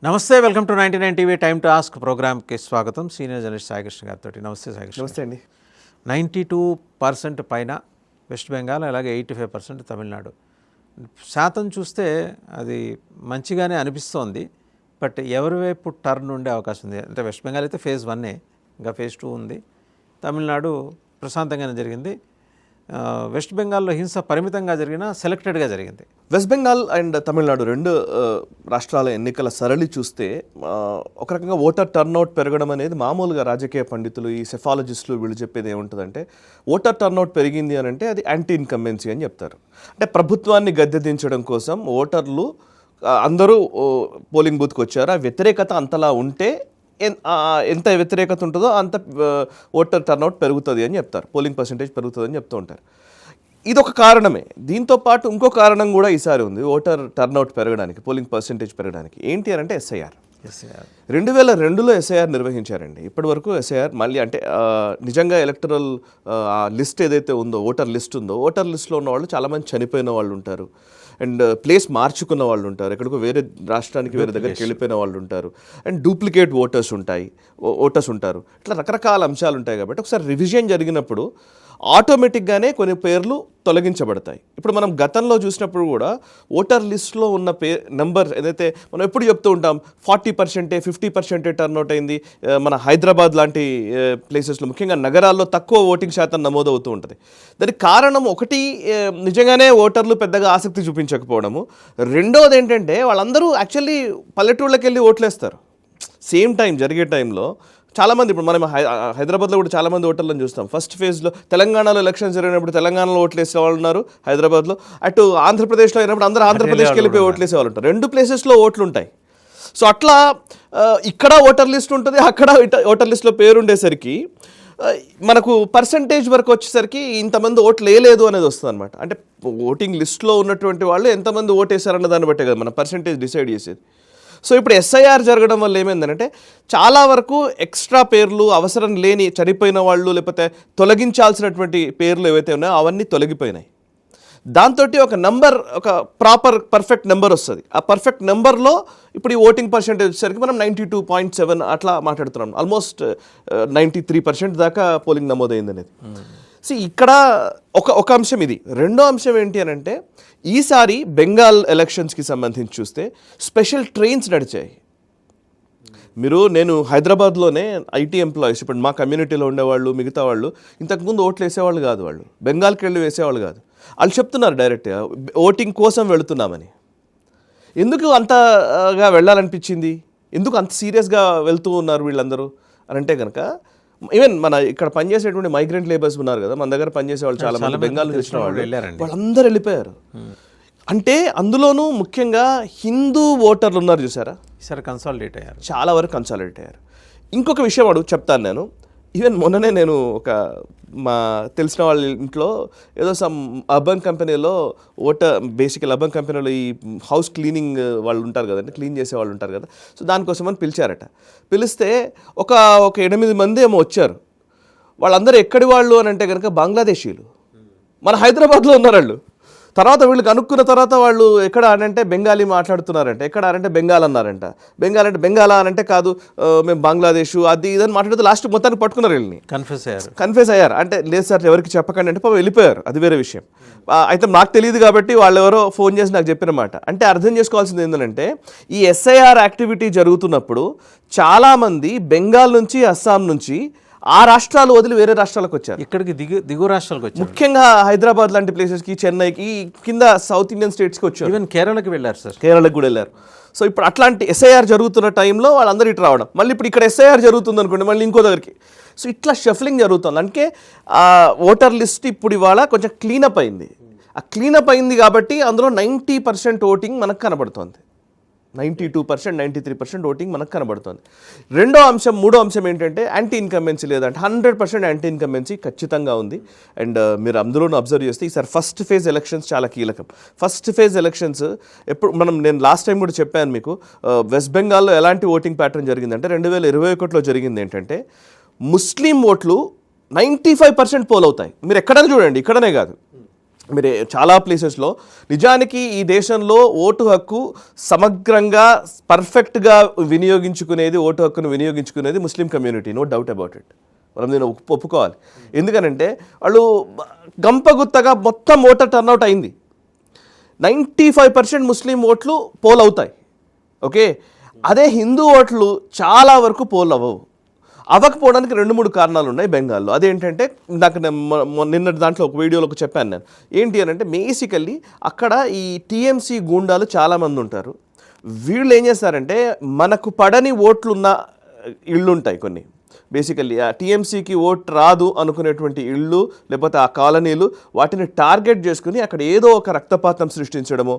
నమస్తే, welcome to 99 TV time to ask ప్రోగ్రామ్కి స్వాగతం. సీనియర్ జర్నలిస్ట్ సాయికృష్ణ గారితో. నమస్తే సాయికృష్ణ. నమస్తే అండి. 92% పైన వెస్ట్ బెంగాల్, అలాగే 85% తమిళనాడు. శాతం చూస్తే అది మంచిగానే అనిపిస్తోంది. బట్ ఎవరి వైపు టర్న్ ఉండే అవకాశం ఉంది అంటే వెస్ట్ బెంగాల్ అయితే ఫేజ్ 1, ఇంకా ఫేజ్ 2 ఉంది. తమిళనాడు ప్రశాంతంగానే జరిగింది. వెస్ట్ బెంగాల్లో హింస పరిమితంగా జరిగినా సెలెక్టెడ్గా జరిగింది. వెస్ట్ బెంగాల్ అండ్ తమిళనాడు రెండు రాష్ట్రాల ఎన్నికల సరళి చూస్తే ఒక రకంగా ఓటర్ టర్న్అవుట్ పెరగడం అనేది మామూలుగా రాజకీయ పండితులు, ఈ సెఫాలజిస్టులు వీళ్ళు చెప్పేది ఏముంటుందంటే, ఓటర్ టర్న్అవుట్ పెరిగింది అని అంటే అది యాంటీ ఇన్కంబెన్సీ అని చెప్తారు. అంటే ప్రభుత్వాన్ని గద్దె దించడం కోసం ఓటర్లు అందరూ పోలింగ్ బూత్కి వచ్చారు. ఆ వ్యతిరేకత అంతలా ఉంటే ఎంత వ్యతిరేకత ఉంటుందో అంత ఓటర్ టర్న్అవుట్ పెరుగుతుంది అని చెప్తారు, పోలింగ్ పర్సంటేజ్ పెరుగుతుంది అని చెప్తూ ఉంటారు. ఇది ఒక కారణమే. దీంతో పాటు ఇంకో కారణం కూడా ఈసారి ఉంది ఓటర్ టర్న్అవుట్ పెరగడానికి, పోలింగ్ పర్సంటేజ్ పెరగడానికి. ఏంటి అని అంటే ఎస్ఐఆర్. 2002లో ఎస్ఐఆర్ నిర్వహించారండి. ఇప్పటి వరకు ఎస్ఐఆర్ మళ్ళీ అంటే నిజంగా ఎలక్టరల్ లిస్ట్ ఏదైతే ఉందో, ఓటర్ లిస్ట్ ఉందో, ఓటర్ లిస్ట్లో ఉన్న వాళ్ళు చాలామంది చనిపోయిన వాళ్ళు ఉంటారు, అండ్ ప్లేస్ మార్చుకున్న వాళ్ళు ఉంటారు, ఎక్కడికో వేరే రాష్ట్రానికి వేరే దగ్గరికి వెళ్ళిపోయిన వాళ్ళు ఉంటారు, అండ్ డూప్లికేట్ ఓటర్స్ ఉంటారు. ఇట్లా రకరకాల అంశాలు ఉంటాయి. కాబట్టి ఒకసారి రివిజన్ జరిగినప్పుడు ఆటోమేటిక్గానే కొన్ని పేర్లు తొలగించబడతాయి. ఇప్పుడు మనం గతంలో చూసినప్పుడు కూడా ఓటర్ లిస్ట్లో ఉన్న నెంబర్ ఏదైతే మనం ఎప్పుడు చెప్తూ ఉంటాం, 40%, 50% టర్న్అవుట్ అయింది. మన హైదరాబాద్ లాంటి ప్లేసెస్లో, ముఖ్యంగా నగరాల్లో తక్కువ ఓటింగ్ శాతం నమోదవుతూ ఉంటుంది. దానికి కారణం ఒకటి నిజంగానే ఓటర్లు పెద్దగా ఆసక్తి చూపించకపోవడము. రెండోది ఏంటంటే వాళ్ళందరూ యాక్చువల్లీ పల్లెటూళ్ళకి వెళ్ళి ఓట్లేస్తారు. సేమ్ టైం జరిగే టైంలో చాలామంది, ఇప్పుడు మనం హైదరాబాద్లో కూడా చాలామంది ఓటర్లను చూస్తాం. ఫస్ట్ ఫేజ్లో తెలంగాణలో ఎలక్షన్స్ జరిగినప్పుడు తెలంగాణలో ఓట్లు వేసే వాళ్ళు ఉన్నారు హైదరాబాద్లో, అటు ఆంధ్రప్రదేశ్లో అయినప్పుడు అందరూ ఆంధ్రప్రదేశ్కి వెళ్ళిపోయి ఓట్లు వేసే వాళ్ళు ఉంటారు. రెండు ప్లేసెస్లో ఓట్లు ఉంటాయి. సో అట్లా ఇక్కడ ఓటర్ లిస్ట్ ఉంటుంది, అక్కడ ఓటర్ లిస్ట్లో పేరు ఉండేసరికి మనకు పర్సంటేజ్ వరకు వచ్చేసరికి ఇంతమంది ఓట్లు వేయలేదు అనేది వస్తుంది అనమాట. అంటే ఓటింగ్ లిస్ట్లో ఉన్నటువంటి వాళ్ళు ఎంతమంది ఓటు వేశారన్న దాన్ని బట్టే కదా మన పర్సంటేజ్ డిసైడ్ చేసేది. సో ఇప్పుడు ఎస్ఐఆర్ జరగడం వల్ల ఏమైందంటే చాలా వరకు ఎక్స్ట్రా పేర్లు, అవసరం లేని చనిపోయిన వాళ్ళు, లేకపోతే తొలగించాల్సినటువంటి పేర్లు ఏవైతే ఉన్నాయో అవన్నీ తొలగిపోయినాయి. దాంతో ఒక నెంబర్, ఒక పర్ఫెక్ట్ నెంబర్ వస్తుంది. ఆ పర్ఫెక్ట్ నెంబర్లో ఇప్పుడు ఈ ఓటింగ్ పర్సెంటేజ్ వచ్చేసరికి మనం 92.7 అట్లా మాట్లాడుతున్నాం. ఆల్మోస్ట్ 93% దాకా పోలింగ్ నమోదైంది అనేది. సో ఇక్కడ ఒక అంశం ఇది. రెండో అంశం ఏంటి అని అంటే, ఈసారి బెంగాల్ ఎలక్షన్స్కి సంబంధించి చూస్తే స్పెషల్ ట్రైన్స్ నడిచాయి. నేను హైదరాబాద్లోనే ఐటీ ఎంప్లాయీస్, ఇప్పుడు మా కమ్యూనిటీలో ఉండేవాళ్ళు, మిగతా వాళ్ళు ఇంతకుముందు ఓట్లు వేసేవాళ్ళు కాదు, వాళ్ళు బెంగాల్కి వెళ్ళి వేసేవాళ్ళు కాదు. వాళ్ళు చెప్తున్నారు డైరెక్ట్గా ఓటింగ్ కోసం వెళుతున్నామని. ఎందుకు అంతగా వెళ్ళాలనిపించింది, ఎందుకు అంత సీరియస్గా వెళ్తూ ఉన్నారు వీళ్ళందరూ అని అంటే కనుక, ఈవెన్ మన ఇక్కడ పనిచేసేటువంటి మైగ్రెంట్ లేబర్స్ ఉన్నారు కదా, మన దగ్గర పనిచేసే వాళ్ళు చాలా మంది బెంగాల్ నుంచి వచ్చిన వాళ్ళు, వాళ్ళందరూ వెళ్ళిపోయారు. అంటే అందులోనూ ముఖ్యంగా హిందూ ఓటర్లు ఉన్నారు చూసారా, ఈసారి కన్సాలిడేట్ అయ్యారు, చాలా వరకు కన్సాలిడేట్ అయ్యారు. ఇంకొక విషయం చెప్తాను నేను. ఈవెన్ మొన్ననే నేను మా తెలిసిన వాళ్ళ ఇంట్లో ఏదో సమ్ అర్బన్ కంపెనీలో బేసికల్ అర్బన్ కంపెనీలో ఈ హౌస్ క్లీనింగ్ వాళ్ళు ఉంటారు కదండి, క్లీన్ చేసే వాళ్ళు ఉంటారు కదా, సో దానికోసమని పిలిచారట. పిలిస్తే ఒక 8 మంది ఏమో వచ్చారు. వాళ్ళందరూ ఎక్కడి వాళ్ళు అని అంటే కనుక బంగ్లాదేశీలు, మన హైదరాబాద్లో ఉన్నారు వాళ్ళు. తర్వాత వీళ్ళు కనుక్కున్న తర్వాత వాళ్ళు ఎక్కడ అనంటే బెంగాలీ మాట్లాడుతున్నారంట, ఎక్కడ అనంటే బెంగాల్ అన్నారంట. బెంగాల్ అంటే బెంగాలా అనంటే కాదు, మేము బంగ్లాదేశ్ అది ఇదని మాట్లాడితే లాస్ట్ మొత్తాన్ని పట్టుకున్నారు వీళ్ళని. కన్ఫ్యూజ్ అయ్యారు. అంటే లేదు సార్ ఎవరికి చెప్పకండి అంటే వెళ్ళిపోయారు, అది వేరే విషయం. అయితే నాకు తెలియదు కాబట్టి వాళ్ళు ఎవరో ఫోన్ చేసి నాకు చెప్పినమాట. అంటే అర్థం చేసుకోవాల్సింది ఏంటంటే, ఈ ఎస్ఐఆర్ యాక్టివిటీ జరుగుతున్నప్పుడు చాలామంది బెంగాల్ నుంచి, అస్సాం నుంచి ఆ రాష్ట్రాలు వదిలి వేరే రాష్ట్రాలకు వచ్చారు, ఇక్కడికి దిగువ రాష్ట్రాలకు వచ్చారు. ముఖ్యంగా హైదరాబాద్ లాంటి ప్లేసెస్కి, చెన్నైకి, కింద సౌత్ ఇండియన్ స్టేట్స్కి వచ్చారు. ఈవెన్ కేరళకి వెళ్ళారు సార్, కేరళకు కూడా వెళ్ళారు. సో ఇప్పుడు అట్లాంటి ఎస్ఐఆర్ జరుగుతున్న టైంలో వాళ్ళందరూ ఇటు రావడం, మళ్ళీ ఇప్పుడు ఇక్కడ ఎస్ఐఆర్ జరుగుతుంది అనుకోండి మళ్ళీ ఇంకో దగ్గరికి. సో ఇట్లా షఫలింగ్ జరుగుతుంది. అంటే ఓటర్ లిస్ట్ ఇప్పుడు ఇవాళ కొంచెం క్లీనప్ అయింది. ఆ క్లీనప్ అయింది కాబట్టి అందులో 90% ఓటింగ్ మనకు కనబడుతుంది. 92%, 93% ఓటింగ్ మనకు కనబడుతుంది. మూడో అంశం ఏంటంటే యాంటీ ఇన్కంబెన్సీ లేదంటే 100% యాంటీ ఇన్కంబెన్సీ ఖచ్చితంగా ఉంది. అండ్ మీరు అందరూ అబ్జర్వ్ చేస్తే ఈసారి ఫస్ట్ ఫేజ్ ఎలక్షన్స్ చాలా కీలకం. ఫస్ట్ ఫేజ్ ఎలక్షన్స్ ఎప్పుడు నేను లాస్ట్ టైం కూడా చెప్పాను మీకు, వెస్ట్ బెంగాల్లో ఎలాంటి ఓటింగ్ ప్యాటర్న్ జరిగిందంటే 2021లో జరిగింది ఏంటంటే, ముస్లిం ఓట్లు 95% పోల్ అవుతాయి. మీరు ఎక్కడైనా చూడండి, ఇక్కడనే కాదు, మీరు చాలా ప్లేసెస్లో నిజానికి ఈ దేశంలో ఓటు హక్కు సమగ్రంగా పర్ఫెక్ట్గా ఓటు హక్కును వినియోగించుకునేది Muslim community, no doubt about it. మనం నేను ఒప్పుకోవాలి. ఎందుకనంటే వాళ్ళు గంపగుత్తగా మొత్తం ఓటర్ టర్న్అవుట్ అయింది. 95% ముస్లిం ఓట్లు పోల్ అవుతాయి. ఓకే, అదే హిందూ ఓట్లు చాలా వరకు పోల్ అవ్వవు. అవ్వకపోవడానికి 2-3 కారణాలు ఉన్నాయి బెంగాల్లో. అదేంటంటే నాకు నిన్న దాంట్లో ఒక వీడియోలో చెప్పాను నేను. ఏంటి అని అంటే బేసికల్లీ అక్కడ ఈ టీఎంసీ గూండాలు చాలామంది ఉంటారు. వీళ్ళు ఏం చేస్తారంటే మనకు పడని ఓట్లున్న ఇళ్ళు ఉంటాయి కొన్ని. బేసికల్లీ ఆ టీఎంసీకి ఓట్ రాదు అనుకునేటువంటి ఇళ్ళు లేకపోతే ఆ కాలనీలు, వాటిని టార్గెట్ చేసుకుని అక్కడ ఏదో ఒక రక్తపాతం సృష్టించడము,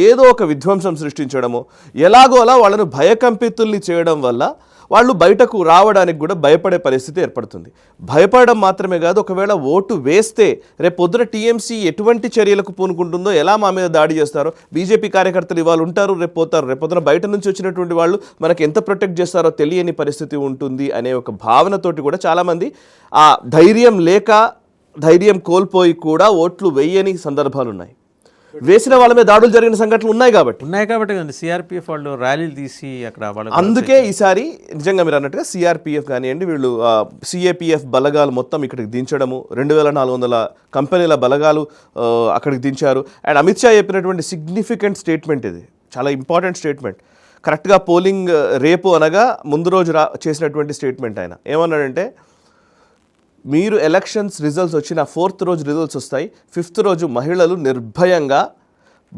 ఏదో ఒక విధ్వంసం సృష్టించడము, ఎలాగో అలా వాళ్ళను భయకంపితుల్ని చేయడం వల్ల వాళ్ళు బయటకు రావడానికి కూడా భయపడే పరిస్థితి ఏర్పడుతుంది. భయపడడం మాత్రమే కాదు, ఒకవేళ ఓటు వేస్తే రేపు పొద్దున టీఎంసీ ఎటువంటి చర్యలకు పూనుకుంటుందో, ఎలా మా మీద దాడి చేస్తారో, బీజేపీ కార్యకర్తలు ఇవాళ ఉంటారు, రేపు పోతారు, రేపు పొద్దున బయట నుంచి వచ్చినటువంటి వాళ్ళు మనకి ఎంత ప్రొటెక్ట్ చేస్తారో తెలియని పరిస్థితి ఉంటుంది అనే ఒక భావనతోటి కూడా చాలామంది ఆ ధైర్యం కోల్పోయి కూడా ఓట్లు వేయని సందర్భాలు ఉన్నాయి. వేసిన వాళ్ళ మీద దాడులు జరిగిన సంఘటనలు ఉన్నాయి కాబట్టి సిఆర్పిఎఫ్ వాళ్ళు ర్యాలీలు తీసి అక్కడ అందుకే ఈసారి నిజంగా మీరు అన్నట్టుగా సిఆర్పిఎఫ్ కానివ్వండి, వీళ్ళు సిఏపిఎఫ్ బలగాలు మొత్తం ఇక్కడికి దించడము, 2400 కంపెనీల బలగాలు అక్కడికి దించారు. అండ్ అమిత్ షా చెప్పినటువంటి సిగ్నిఫికెంట్ స్టేట్మెంట్, ఇది చాలా ఇంపార్టెంట్ స్టేట్మెంట్. కరెక్ట్గా పోలింగ్ రేపు అనగా ముందు రోజు చేసినటువంటి స్టేట్మెంట్. ఆయన ఏమన్నాడంటే, మీరు ఎలక్షన్స్ రిజల్ట్స్ వచ్చిన 4th రోజు రిజల్ట్స్ వస్తాయి, 5th రోజు మహిళలు నిర్భయంగా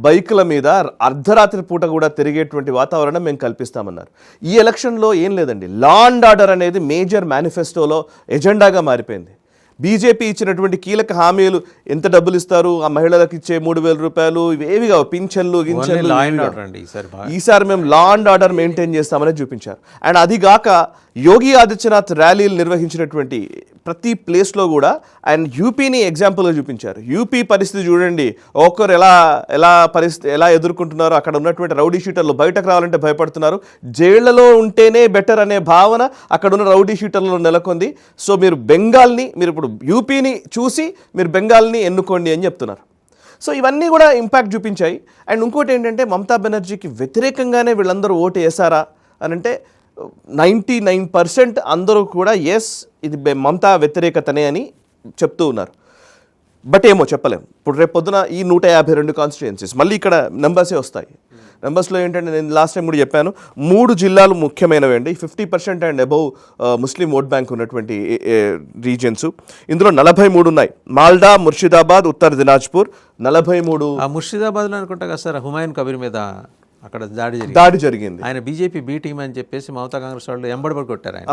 బైకుల మీద అర్ధరాత్రి పూట కూడా తిరిగేటువంటి వాతావరణం మేము కల్పిస్తామన్నారు. ఈ ఎలక్షన్లో ఏం లేదండి, లా అండ్ ఆర్డర్ అనేది మేజర్ మేనిఫెస్టోలో ఎజెండాగా మారిపోయింది. బీజేపీ ఇచ్చినటువంటి కీలక హామీలు, ఎంత డబ్బులు ఇస్తారు, ఆ మహిళలకు ఇచ్చే 3,000 రూపాయలు, ఇవేవి కావు, పింఛన్లు గింఛన్లు, ఈసారి మేము లా అండ్ ఆర్డర్ మెయింటైన్ చేస్తామని చూపించారు. అండ్ అది గాక యోగి ఆదిత్యనాథ్ ర్యాలీలు నిర్వహించినటువంటి ప్రతి ప్లేస్లో కూడా ఆయన యూపీని ఎగ్జాంపుల్గా చూపించారు. యూపీ పరిస్థితి చూడండి, ఒక్కరు ఎలా ఎదుర్కొంటున్నారో, అక్కడ ఉన్నటువంటి రౌడీ షీటర్లు బయటకు రావాలంటే భయపడుతున్నారు, జైళ్లలో ఉంటేనే బెటర్ అనే భావన అక్కడ ఉన్న రౌడీ షీటర్లలో నెలకొంది. సో మీరు ఇప్పుడు యూపీని చూసి మీరు బెంగాల్ని ఎన్నుకోండి అని చెప్తున్నారు. సో ఇవన్నీ కూడా ఇంపాక్ట్ చూపించాయి. అండ్ ఇంకోటి ఏంటంటే, మమతా బెనర్జీకి వ్యతిరేకంగానే వీళ్ళందరూ ఓటు వేశారా అని అంటే 99% అందరూ కూడా ఎస్ ఇది మమతా వ్యతిరేకతనే అని చెప్తూ ఉన్నారు. బట్ ఏమో చెప్పలేం. ఇప్పుడు రేపు పొద్దున ఈ 152 కాన్స్టిట్యుయెన్సీస్ మళ్ళీ ఇక్కడ నెంబర్సే వస్తాయి. నెంబర్స్లో ఏంటంటే, నేను లాస్ట్ టైం కూడా చెప్పాను, 3 జిల్లాలు ముఖ్యమైనవి అండి. 50% and above Muslim vote bank ఉన్నటువంటి రీజియన్స్. ఇందులో 43 ఉన్నాయి. మాల్డా, ముర్షిదాబాద్, ఉత్తర్ దినాజ్పూర్ 43. ముర్షిదాబాద్లో అనుకుంటా కదా సార్, హుమాయూన్ కబీర్ మీద అక్కడ దాడి జరిగింది. ఆయన బీజేపీ బీ టీం అని చెప్పేసి మమతా కాంగ్రెస్ వాళ్ళు ఎంబడబడి కొట్టారు ఆయన.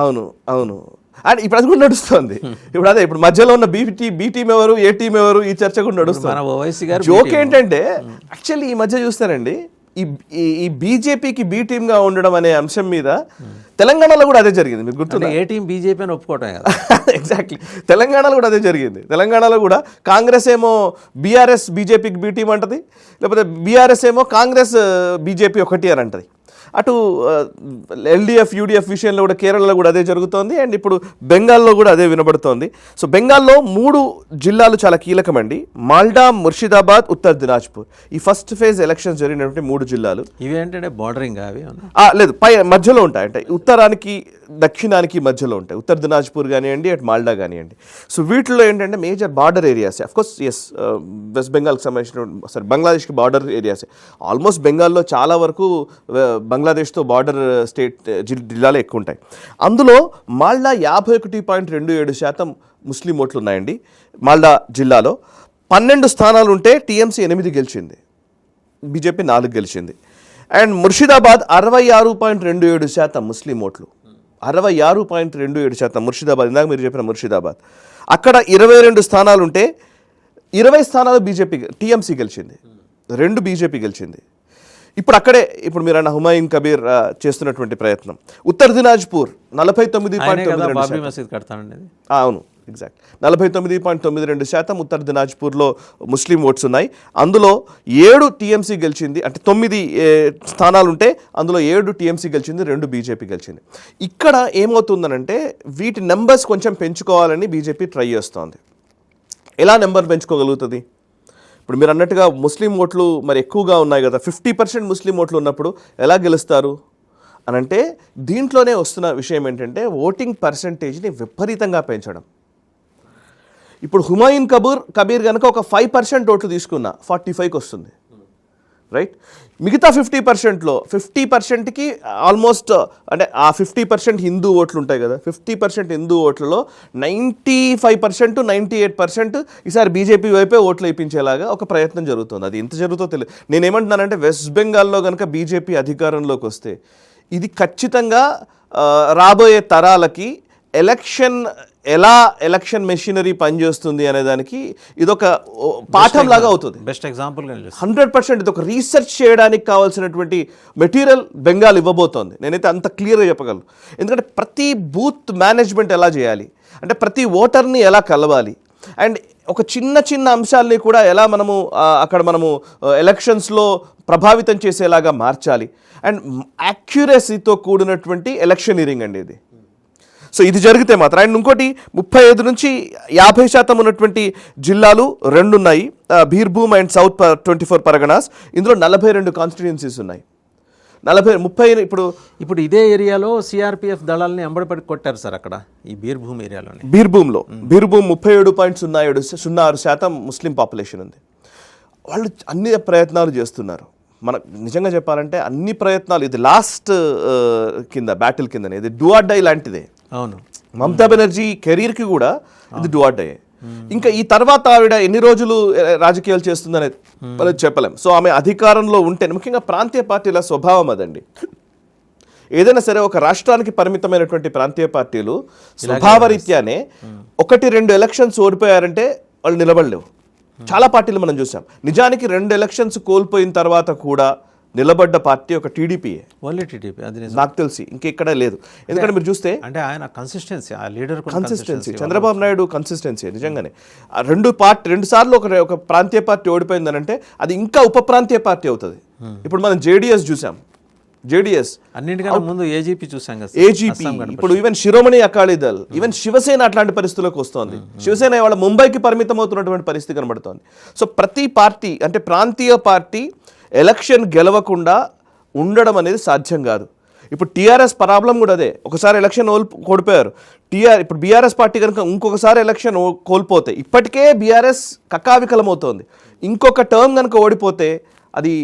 అవును అండ్ ఇప్పుడు అది కూడా నడుస్తుంది. ఇప్పుడు మధ్యలో ఉన్న బీ టీం ఎవరు, ఏ టీం ఎవరు, ఈ చర్చ కూడా నడుస్తుంది. జోక్ ఏంటంటే, యాక్చువల్లీ ఈ మధ్య చూస్తారండి, ఈ బీజేపీకి బీ టీమ్గా ఉండడం అనే అంశం మీద తెలంగాణలో కూడా అదే జరిగింది. మీకు గుర్తుంది, ఏ టీం బీజేపీ అని ఒప్పుకోవటం కదా. ఎగ్జాక్ట్లీ, తెలంగాణలో కూడా అదే జరిగింది. తెలంగాణలో కూడా కాంగ్రెస్ ఏమో బీఆర్ఎస్ బీజేపీకి బీ టీం అంటది, లేకపోతే బీఆర్ఎస్ ఏమో కాంగ్రెస్ బీజేపీ ఒకటి అని అంటది. అటు ఎల్డీఎఫ్ యూడీఎఫ్ విషయంలో కూడా కేరళలో కూడా అదే జరుగుతోంది. అండ్ ఇప్పుడు బెంగాల్లో కూడా అదే వినబడుతోంది. సో బెంగాల్లో 3 జిల్లాలు చాలా కీలకమండి. మాల్డా, ముర్షిదాబాద్, ఉత్తర్ దినాజ్పూర్. ఈ ఫస్ట్ ఫేజ్ ఎలక్షన్స్ జరిగినటువంటి 3 జిల్లాలు. ఇవి ఏంటంటే బార్డరింగ్ అవి లేదు, మధ్యలో ఉంటాయి. అంటే ఉత్తరానికి దక్షిణానికి మధ్యలో ఉంటాయి. ఉత్తర్ దినాజ్పూర్ కానివ్వండి, అటు మాల్డా కానివ్వండి. సో వీటిలో ఏంటంటే major border areas. Of course yes, West బెంగాల్కి సంబంధించిన బంగ్లాదేశ్కి బార్డర్ ఏరియాసే. ఆల్మోస్ట్ బెంగాల్లో చాలా వరకు బంగ్లాదేశ్తో బార్డర్ స్టేట్ జిల్లాలు ఎక్కువ ఉంటాయి. అందులో మాల్డా 51.27% ముస్లిం ఓట్లు ఉన్నాయండి. మాల్డా జిల్లాలో 12 స్థానాలు ఉంటే టీఎంసీ 8 గెలిచింది, బీజేపీ 4 గెలిచింది. అండ్ ముర్షిదాబాద్ 66.27% ముస్లిం ఓట్లు, 66.27% ముర్షిదాబాద్. ఇందాక మీరు చెప్పిన ముర్షిదాబాద్, అక్కడ 22 స్థానాలు ఉంటే 20 స్థానాలు టీఎంసీ గెలిచింది, 2 బీజేపీ గెలిచింది. ఇప్పుడు మీరు అన్న హుమాయూన్ కబీర్ చేస్తున్నటువంటి ప్రయత్నం. ఉత్తర్ దినాజ్పూర్ 49.92%. అవును, ఎగ్జాక్ట్ 49.92% ఉత్తర్ దినాజ్పూర్లో ముస్లిం ఓట్స్ ఉన్నాయి. అందులో 7 టీఎంసీ గెలిచింది. అంటే 9 స్థానాలు ఉంటే అందులో 7 టీఎంసీ గెలిచింది, 2 బీజేపీ గెలిచింది. ఇక్కడ ఏమవుతుందనంటే, వీటి నెంబర్స్ కొంచెం పెంచుకోవాలని బీజేపీ ట్రై చేస్తోంది. ఎలా నెంబర్ పెంచుకోగలుగుతుంది? ఇప్పుడు మీరు అన్నట్టుగా ముస్లిం ఓట్లు మరి ఎక్కువగా ఉన్నాయి కదా, 50% ముస్లిం ఓట్లు ఉన్నప్పుడు ఎలా గెలుస్తారు అని అంటే దీంట్లోనే వస్తున్న విషయం ఏంటంటే ఓటింగ్ పర్సంటేజ్ని విపరీతంగా పెంచడం. ఇప్పుడు హుమాయూన్ కబీర్ కనుక ఒక 5% ఓట్లు తీసుకున్నా 45కి వస్తుంది, రైట్? మిగతా 50%లో 50%కి ఆల్మోస్ట్ అంటే ఆ 50% హిందూ ఓట్లు ఉంటాయి కదా, 50% హిందూ ఓట్లలో 95% 98% ఈసారి బీజేపీ వైపే ఓట్లు వేయించేలాగా ఒక ప్రయత్నం జరుగుతుంది. అది ఎంత జరుగుతుందో తెలియదు. నేనేమంటున్నానంటే వెస్ట్ బెంగాల్లో కనుక బీజేపీ అధికారంలోకి వస్తే ఇది ఖచ్చితంగా రాబోయే తరాలకి ఎలక్షన్ మెషినరీ పనిచేస్తుంది అనే దానికి ఇదొక పాఠం లాగా అవుతుంది. బెస్ట్ ఎగ్జాంపుల్ 100% ఇది ఒక రీసెర్చ్ చేయడానికి కావాల్సినటువంటి మెటీరియల్ బెంగాల్ ఇవ్వబోతోంది. నేనైతే అంత క్లియర్గా చెప్పగలను. ఎందుకంటే ప్రతి బూత్ మేనేజ్మెంట్ ఎలా చేయాలి, అంటే ప్రతి ఓటర్ని ఎలా కలవాలి, అండ్ ఒక చిన్న చిన్న అంశాలని కూడా ఎలా మనము అక్కడ మనము ఎలక్షన్స్లో ప్రభావితం చేసేలాగా మార్చాలి, అండ్ యాక్యురసీతో కూడినటువంటి ఎలక్షనీరింగ్ అండి ఇది. సో ఇది జరిగితే మాత్రం, అండ్ ఇంకోటి 35 నుంచి 50% ఉన్నటువంటి జిల్లాలు 2 ఉన్నాయి, బీర్భూమ్ అండ్ సౌత్ 24 పరగనాస్. ఇందులో 42 కాన్స్టిట్యుయెన్సీస్ ఉన్నాయి. 30 ఇప్పుడు ఇదే ఏరియాలో సిఆర్పిఎఫ్ దళాలని ఎంబడిపడి కొట్టారు సార్ అక్కడ ఈ బీర్భూమ్ ఏరియాలోనే. బీర్భూమ్ 37.06% ముస్లిం పాపులేషన్ ఉంది. వాళ్ళు అన్ని ప్రయత్నాలు చేస్తున్నారు. మన నిజంగా చెప్పాలంటే అన్ని ప్రయత్నాలు, ఇది లాస్ట్ బ్యాటిల్ కిందనే, ఇది డూ ఆర్ డై లాంటిదే. అవును, మమతా బెనర్జీ కెరీర్కి కూడా ఇది డూ ఆర్ డై. ఇంకా ఈ తర్వాత ఆవిడ ఎన్ని రోజులు రాజకీయాలు చేస్తుందనేది మనం చెప్పలేం. సో ఆమె అధికారంలో ఉంటే, ముఖ్యంగా ప్రాంతీయ పార్టీల స్వభావం అదండి. ఏదైనా సరే ఒక రాష్ట్రానికి పరిమితమైనటువంటి ప్రాంతీయ పార్టీలు స్వభావరీత్యానే 1-2 ఎలక్షన్స్ ఓడిపోయారంటే వాళ్ళు నిలబడలేవు. చాలా పార్టీలు మనం చూసాం. నిజానికి 2 ఎలక్షన్స్ కోల్పోయిన తర్వాత కూడా నిలబడ్డ పార్టీ ఒక టీడీపీయే, ఓన్లీ టీడీపీ. అది నాకు తెలిసి ఇంకెక్కడ లేదు. ఎందుకంటే మీరు చూస్తే అంటే ఆయన కన్సిస్టెన్సీ, ఆ leader consistency, Chandrababu Naidu consistency నిజంగానే. 2 సార్లు ఒక ప్రాంతీయ పార్టీ ఓడిపోయిందనంటే అది ఇంకా ఉప ప్రాంతీయ పార్టీ అవుతుంది. ఇప్పుడు మనం జేడీఎస్ చూసాం, జేడీఎస్ అన్నింటికన్నా ముందు ఏజీపీ చూసాం కదా, ఏజీపీ. ఇప్పుడు ఈవెన్ శిరోమణి అకాళీ దళ్, ఈవెన్ శివసేన అట్లాంటి పరిస్థితులకు వస్తోంది. శివసేన ఇవాళ ముంబైకి పరిమితం అవుతున్నటువంటి పరిస్థితి కనబడుతోంది. సో ప్రతి పార్టీ అంటే ప్రాంతీయ పార్టీ ఎలక్షన్ గెలవకుండా ఉండడం అనేది సాధ్యం కాదు. ఇప్పుడు టీఆర్ఎస్ ప్రాబ్లం కూడా అదే. ఒకసారి ఎలక్షన్ ఓడిపోయారు. ఇప్పుడు బీఆర్ఎస్ పార్టీ కనుక ఇంకొకసారి ఎలక్షన్ కోల్పోతే, ఇప్పటికే బీఆర్ఎస్ కకావికలమవుతోంది, ఇంకొక టర్మ్ కనుక ఓడిపోతే అది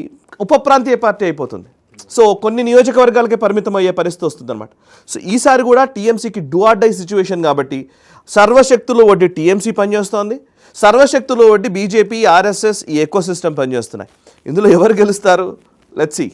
ఉప ప్రాంతీయ పార్టీ అయిపోతుంది. సో కొన్ని నియోజకవర్గాలకే పరిమితం అయ్యే పరిస్థితి వస్తుంది అనమాట. సో ఈసారి కూడా టీఎంసీకి డూ ఆర్ డై సిచ్యువేషన్ కాబట్టి సర్వశక్తులు వడ్డీ టీఎంసీ పనిచేస్తోంది, సర్వశక్తులు వడ్డీ బీజేపీ, ఆర్ఎస్ఎస్ ఈ ఎకో సిస్టమ్ పనిచేస్తున్నాయి. ఇందులో ఎవరు గెలుస్తారు? Let's see.